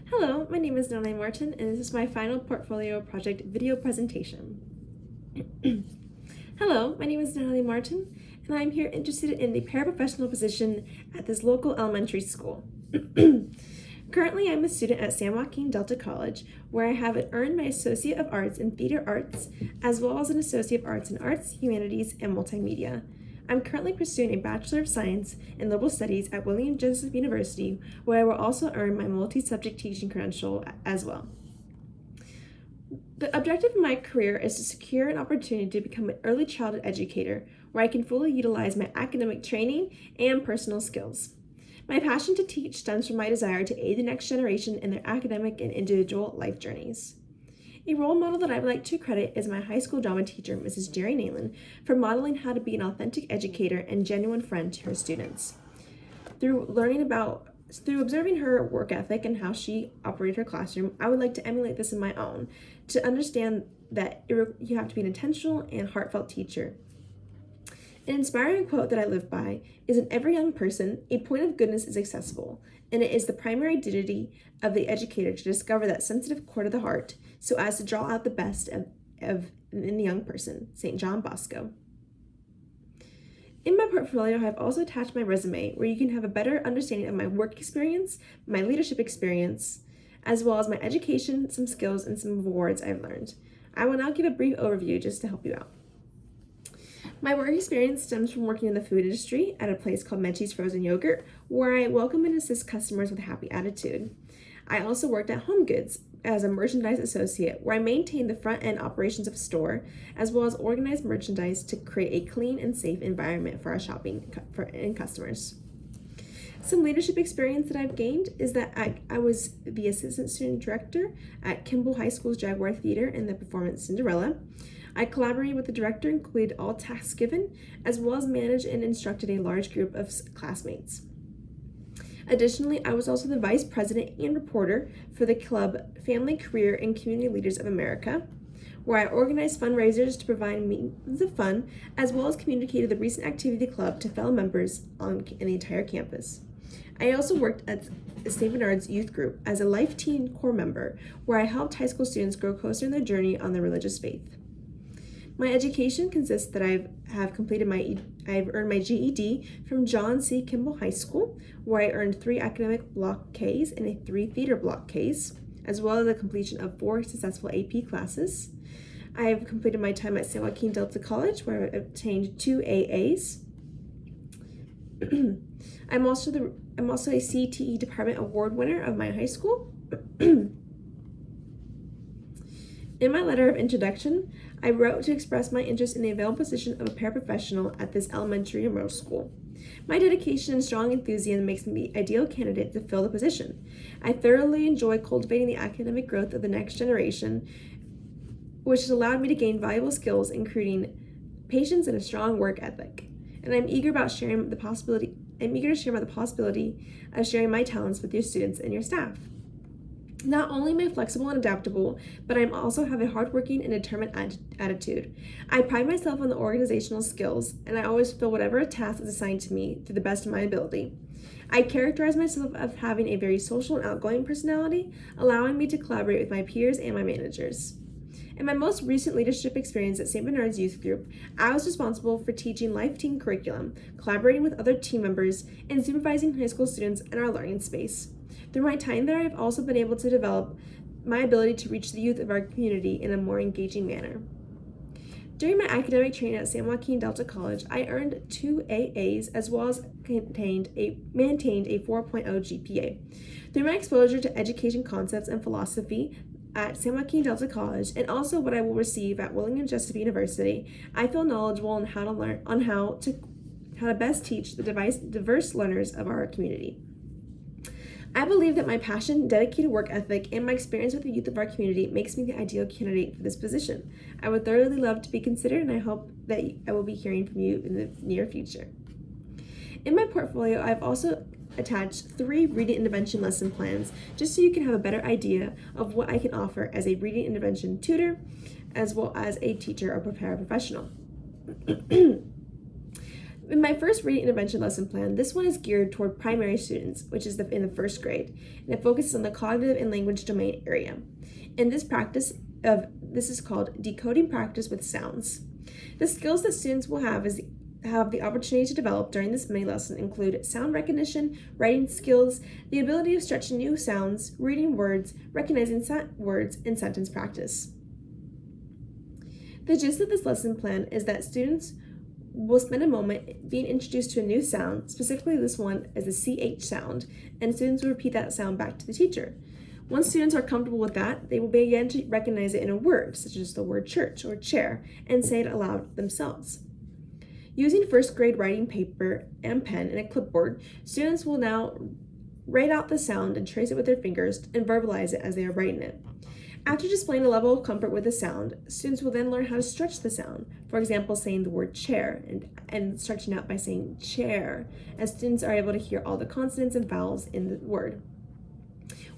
Hello, my name is Natalie Martin, and this is my final portfolio project video presentation. Hello, my name is Natalie Martin, and I'm here interested in the paraprofessional position at this local elementary school. Currently, I'm a student at San Joaquin Delta College, where I have earned my Associate of Arts in Theater Arts, as well as an Associate of Arts in Arts, Humanities, and Multimedia. I'm currently pursuing a Bachelor of Science in Liberal Studies at William Joseph University, where I will also earn my multi-subject teaching credential as well. The objective of my career is to secure an opportunity to become an early childhood educator, where I can fully utilize my academic training and personal skills. My passion to teach stems from my desire to aid the next generation in their academic and individual life journeys. A role model that I would like to credit is my high school drama teacher, Mrs. Jerry Nalen, for modeling how to be an authentic educator and genuine friend to her students. Through observing her work ethic and how she operated her classroom, I would like to emulate this in my own, to understand that you have to be an intentional and heartfelt teacher. An inspiring quote that I live by is, "In every young person, a point of goodness is accessible, and it is the primary duty of the educator to discover that sensitive chord of the heart so as to draw out the best in the young person." St. John Bosco. In my portfolio, I have also attached my resume, where you can have a better understanding of my work experience, my leadership experience, as well as my education, some skills, and some awards I've learned. I will now give a brief overview just to help you out. My work experience stems from working in the food industry at a place called Menchie's Frozen Yogurt, where I welcome and assist customers with a happy attitude. I also worked at Home Goods as a merchandise associate, where I maintained the front-end operations of a store, as well as organized merchandise to create a clean and safe environment for our shopping and customers. Some leadership experience that I've gained is that I was the assistant student director at Kimball High School's Jaguar Theater in the performance Cinderella. I collaborated with the director and completed all tasks given, as well as managed and instructed a large group of classmates. Additionally, I was also the vice president and reporter for the club Family, Career, and Community Leaders of America, where I organized fundraisers to provide means of fun, as well as communicated the recent activity of the club to fellow members in the entire campus. I also worked at the St. Bernard's Youth Group as a Life Teen Corps member, where I helped high school students grow closer in their journey on their religious faith. My education consists that I've earned my GED from John C. Kimball High School, where I earned 3 academic block Ks and 3 theater block Ks, as well as the completion of 4 successful AP classes. I have completed my time at San Joaquin Delta College, where I obtained 2 AAs. I'm also a CTE Department Award winner of my high school. In my letter of introduction, I wrote to express my interest in the available position of a paraprofessional at this elementary and middle school. My dedication and strong enthusiasm makes me the ideal candidate to fill the position. I thoroughly enjoy cultivating the academic growth of the next generation, which has allowed me to gain valuable skills, including patience and a strong work ethic. And I'm eager to share about the possibility of sharing my talents with your students and your staff. Not only am I flexible and adaptable, but I also have a hardworking and determined attitude. I pride myself on the organizational skills, and I always fill whatever task is assigned to me to the best of my ability. I characterize myself as having a very social and outgoing personality, allowing me to collaborate with my peers and my managers. In my most recent leadership experience at St. Bernard's Youth Group, I was responsible for teaching Life Teen curriculum, collaborating with other team members, and supervising high school students in our learning space. Through my time there, I've also been able to develop my ability to reach the youth of our community in a more engaging manner. During my academic training at San Joaquin Delta College, I earned 2 AAs, as well as maintained a 4.0 GPA. Through my exposure to education concepts and philosophy at San Joaquin Delta College, and also what I will receive at William Joseph University, I feel knowledgeable on how to best teach the diverse learners of our community. I believe that my passion, dedicated work ethic, and my experience with the youth of our community makes me the ideal candidate for this position. I would thoroughly love to be considered, and I hope that I will be hearing from you in the near future. In my portfolio, I've also attached 3 reading intervention lesson plans, just so you can have a better idea of what I can offer as a reading intervention tutor, as well as a teacher or paraprofessional. In my first reading intervention lesson plan, this one is geared toward primary students, which is in the first grade, and it focuses on the cognitive and language domain area. In this this is called decoding practice with sounds. The skills that students will have the opportunity to develop during this mini lesson include sound recognition, writing skills, the ability of stretching new sounds, reading words, recognizing words, and sentence practice. The gist of this lesson plan is that students will spend a moment being introduced to a new sound, specifically this one is the CH sound, and students will repeat that sound back to the teacher. Once students are comfortable with that, they will begin to recognize it in a word, such as the word church or chair, and say it aloud themselves. Using first grade writing paper and pen and a clipboard, students will now write out the sound and trace it with their fingers and verbalize it as they are writing it. After displaying a level of comfort with the sound, students will then learn how to stretch the sound. For example, saying the word chair and stretching out by saying chair, as students are able to hear all the consonants and vowels in the word.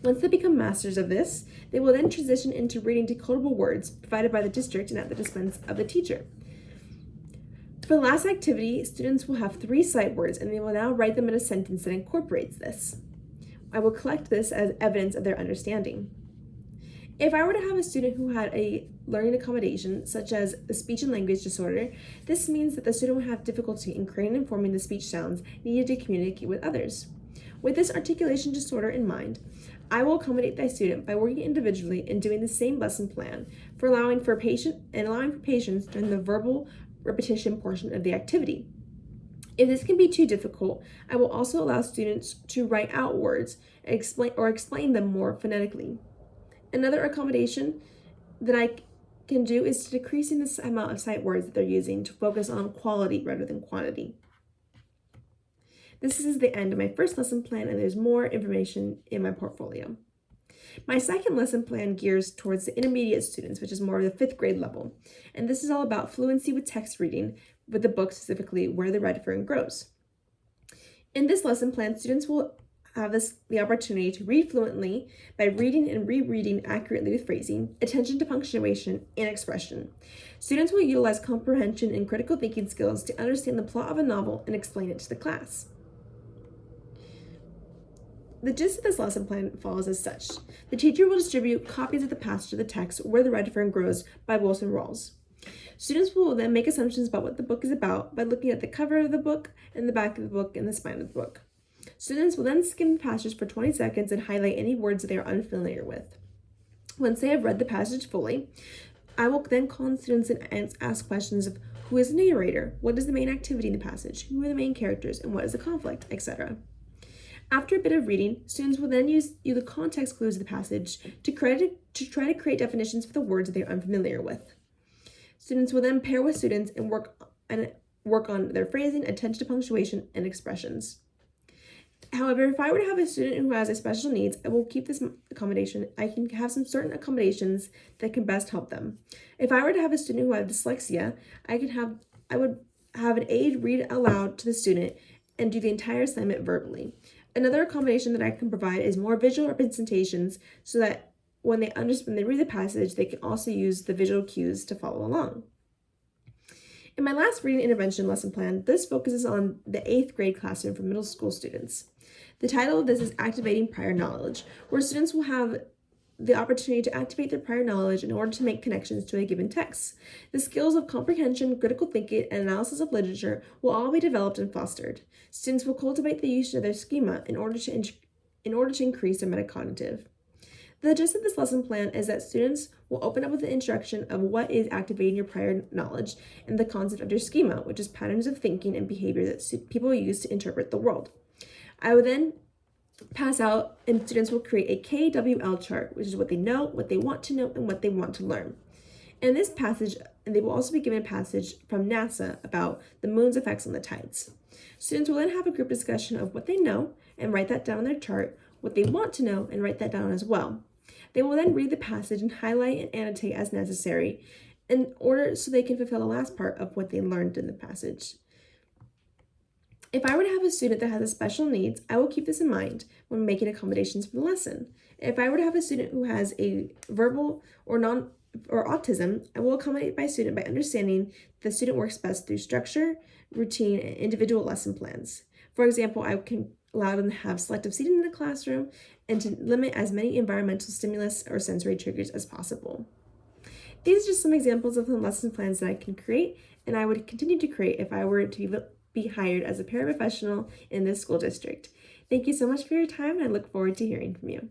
Once they become masters of this, they will then transition into reading decodable words provided by the district and at the dispense of the teacher. For the last activity, students will have 3 sight words and they will now write them in a sentence that incorporates this. I will collect this as evidence of their understanding. If I were to have a student who had a learning accommodation, such as a speech and language disorder, this means that the student would have difficulty in creating and forming the speech sounds needed to communicate with others. With this articulation disorder in mind, I will accommodate that student by working individually and doing the same lesson plan for allowing for patience during the verbal repetition portion of the activity. If this can be too difficult, I will also allow students to write out words and explain them more phonetically. Another accommodation that I can do is decreasing the amount of sight words that they're using to focus on quality rather than quantity. This is the end of my first lesson plan, and there's more information in my portfolio. My second lesson plan gears towards the intermediate students, which is more of the 5th grade level. And this is all about fluency with text reading, with the book specifically Where the Red Fern Grows. In this lesson plan, students will have the opportunity to read fluently by reading and rereading accurately with phrasing, attention to punctuation, and expression. Students will utilize comprehension and critical thinking skills to understand the plot of a novel and explain it to the class. The gist of this lesson plan follows as such. The teacher will distribute copies of the passage of the text Where the Red Fern Grows by Wilson Rawls. Students will then make assumptions about what the book is about by looking at the cover of the book and the back of the book and the spine of the book. Students will then skim the passage for 20 seconds and highlight any words that they are unfamiliar with. Once they have read the passage fully, I will then call on students and ask questions of who is the narrator, what is the main activity in the passage, who are the main characters, and what is the conflict, etc. After a bit of reading, students will then use the context clues of the passage to try to create definitions for the words that they are unfamiliar with. Students will then pair with students and work on their phrasing, attention to punctuation, and expressions. However, if I were to have a student who has special needs, I will keep this accommodation. I can have some certain accommodations that can best help them. If I were to have a student who has dyslexia, I would have an aide read aloud to the student and do the entire assignment verbally. Another accommodation that I can provide is more visual representations so that when they read the passage, they can also use the visual cues to follow along. In my last reading intervention lesson plan, this focuses on the 8th grade classroom for middle school students. The title of this is Activating Prior Knowledge, where students will have the opportunity to activate their prior knowledge in order to make connections to a given text. The skills of comprehension, critical thinking, and analysis of literature will all be developed and fostered. Students will cultivate the use of their schema in order to increase their metacognitive. The gist of this lesson plan is that students will open up with the introduction of what is activating your prior knowledge and the concept of their schema, which is patterns of thinking and behavior that people use to interpret the world. I will then pass out and students will create a KWL chart, which is what they know, what they want to know, and what they want to learn. In this passage, and they will also be given a passage from NASA about the moon's effects on the tides. Students will then have a group discussion of what they know and write that down on their chart, what they want to know and write that down as well. They will then read the passage and highlight and annotate as necessary in order so they can fulfill the last part of what they learned in the passage. If I were to have a student that has special needs, I will keep this in mind when making accommodations for the lesson. If I were to have a student who has a verbal or autism, I will accommodate my student by understanding the student works best through structure, routine, and individual lesson plans. For example, I can allow them to have selective seating in the classroom and to limit as many environmental stimulus or sensory triggers as possible. These are just some examples of the lesson plans that I can create, and I would continue to create if I were to be hired as a paraprofessional in this school district. Thank you so much for your time, and I look forward to hearing from you.